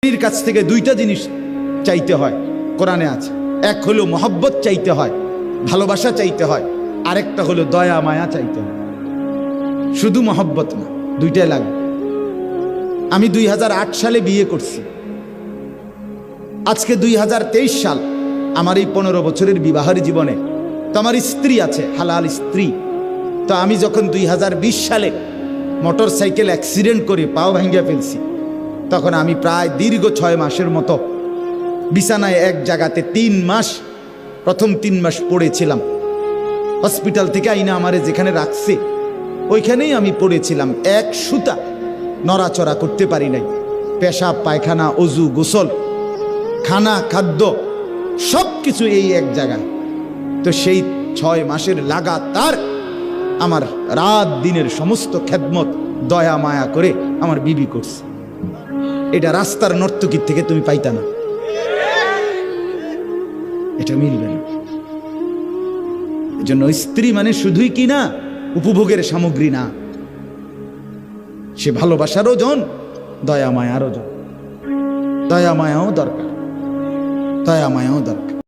স্ত্রীর কাছ থেকে দুইটা জিনিস চাইতে হয়, কোরআনে আছে। এক হলো মহব্বত চাইতে হয়, ভালোবাসা চাইতে হয়, আরেকটা হলো দয়া মায়া চাইতে হয়। শুধু মহব্বত না, দুইটাই লাগে। আমি 2008 সালে বিয়ে করছি, আজকে 2023 সাল। আমার এই 15 বছরের বিবাহের জীবনে তো আমার স্ত্রী আছে, হালাল স্ত্রী। তো আমি যখন 2020 সালে মোটর সাইকেল অ্যাক্সিডেন্ট করে পাও ভেঙে ফেলছি, তখন আমি প্রায় দীর্ঘ 6 মাসের মতো বিছানায় এক জায়গাতে 3 মাস, প্রথম 3 মাস পড়েছিলাম। হসপিটাল থেকে আইনা আমারে যেখানে রাখছে ওইখানেই আমি পড়েছিলাম। এক সুতা নড়াচড়া করতে পারি নাই। পেশাব পায়খানা, অজু, গোসল, খানা, খাদ্য সব কিছু এই এক জায়গায়। তো সেই 6 মাসের লাগাতার আমার রাত দিনের সমস্ত খেদমত দয়া মায়া করে আমার বিবি করছে। এটা রাস্তার নর্তকীর থেকে তুমি পাইতা না, এটা মিলবে না। এজন্য স্ত্রী মানে শুধুই কি না উপভোগের সামগ্রী না, সে ভালোবাসারও জন, দয়া মায়ারও জন। দয়া মায়াও দরকার, দয়া মায়াও দরকার।